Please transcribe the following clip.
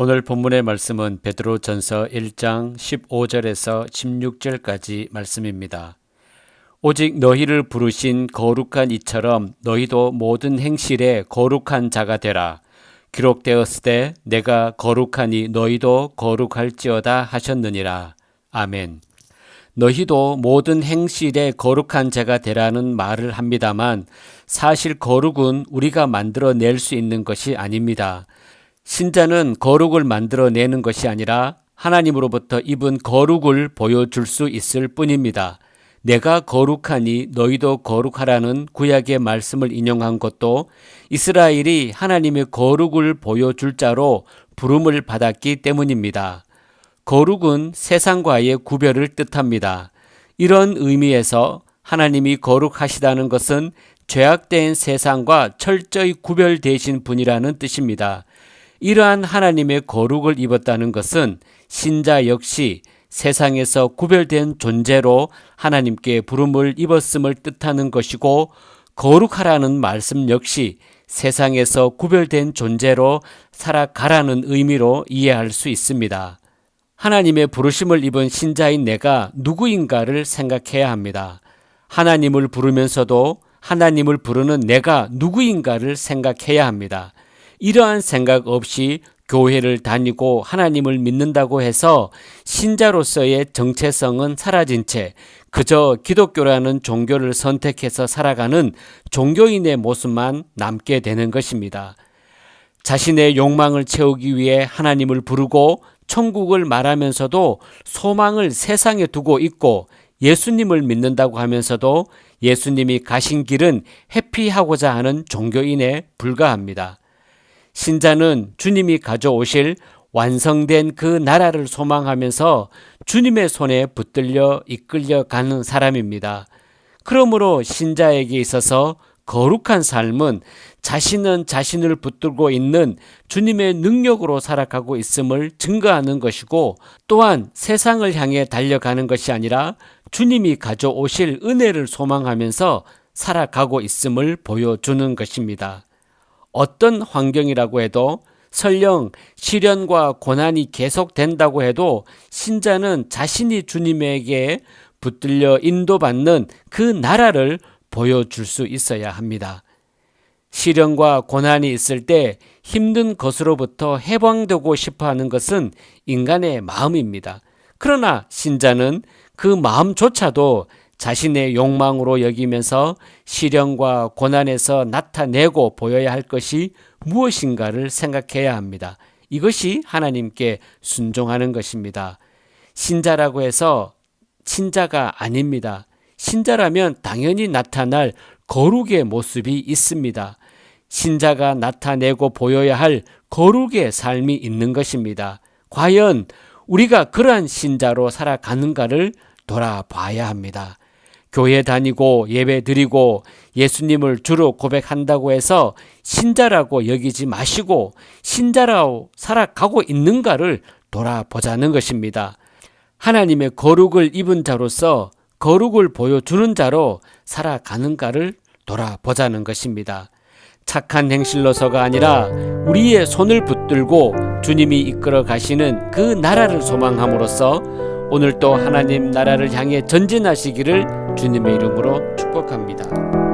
오늘 본문의 말씀은 베드로전서 1장 15절에서 16절까지 말씀입니다. 오직 너희를 부르신 거룩한 이처럼 너희도 모든 행실에 거룩한 자가 되라. 기록되었으되 내가 거룩하니 너희도 거룩할지어다 하셨느니라. 아멘. 너희도 모든 행실에 거룩한 자가 되라는 말을 합니다만 사실 거룩은 우리가 만들어낼 수 있는 것이 아닙니다. 신자는 거룩을 만들어내는 것이 아니라 하나님으로부터 입은 거룩을 보여줄 수 있을 뿐입니다. 내가 거룩하니 너희도 거룩하라는 구약의 말씀을 인용한 것도 이스라엘이 하나님의 거룩을 보여줄 자로 부름을 받았기 때문입니다. 거룩은 세상과의 구별을 뜻합니다. 이런 의미에서 하나님이 거룩하시다는 것은 죄악된 세상과 철저히 구별되신 분이라는 뜻입니다. 이러한 하나님의 거룩을 입었다는 것은 신자 역시 세상에서 구별된 존재로 하나님께 부름을 입었음을 뜻하는 것이고, 거룩하라는 말씀 역시 세상에서 구별된 존재로 살아가라는 의미로 이해할 수 있습니다. 하나님의 부르심을 입은 신자인 내가 누구인가를 생각해야 합니다. 하나님을 부르면서도 하나님을 부르는 내가 누구인가를 생각해야 합니다. 이러한 생각 없이 교회를 다니고 하나님을 믿는다고 해서 신자로서의 정체성은 사라진 채 그저 기독교라는 종교를 선택해서 살아가는 종교인의 모습만 남게 되는 것입니다. 자신의 욕망을 채우기 위해 하나님을 부르고 천국을 말하면서도 소망을 세상에 두고 있고, 예수님을 믿는다고 하면서도 예수님이 가신 길은 회피하고자 하는 종교인에 불과합니다. 신자는 주님이 가져오실 완성된 그 나라를 소망하면서 주님의 손에 붙들려 이끌려가는 사람입니다. 그러므로 신자에게 있어서 거룩한 삶은 자신은 자신을 붙들고 있는 주님의 능력으로 살아가고 있음을 증거하는 것이고, 또한 세상을 향해 달려가는 것이 아니라 주님이 가져오실 은혜를 소망하면서 살아가고 있음을 보여주는 것입니다. 어떤 환경이라고 해도, 설령 시련과 고난이 계속된다고 해도 신자는 자신이 주님에게 붙들려 인도받는 그 나라를 보여줄 수 있어야 합니다. 시련과 고난이 있을 때 힘든 것으로부터 해방되고 싶어하는 것은 인간의 마음입니다. 그러나 신자는 그 마음조차도 자신의 욕망으로 여기면서 시련과 고난에서 나타내고 보여야 할 것이 무엇인가를 생각해야 합니다. 이것이 하나님께 순종하는 것입니다. 신자라고 해서 신자가 아닙니다. 신자라면 당연히 나타날 거룩의 모습이 있습니다. 신자가 나타내고 보여야 할 거룩의 삶이 있는 것입니다. 과연 우리가 그러한 신자로 살아가는가를 돌아봐야 합니다. 교회 다니고 예배 드리고 예수님을 주로 고백한다고 해서 신자라고 여기지 마시고 신자라고 살아가고 있는가를 돌아보자는 것입니다. 하나님의 거룩을 입은 자로서 거룩을 보여주는 자로 살아가는가를 돌아보자는 것입니다. 착한 행실로서가 아니라 우리의 손을 붙들고 주님이 이끌어 가시는 그 나라를 소망함으로써 오늘도 하나님 나라를 향해 전진하시기를 주님의 이름으로 축복합니다.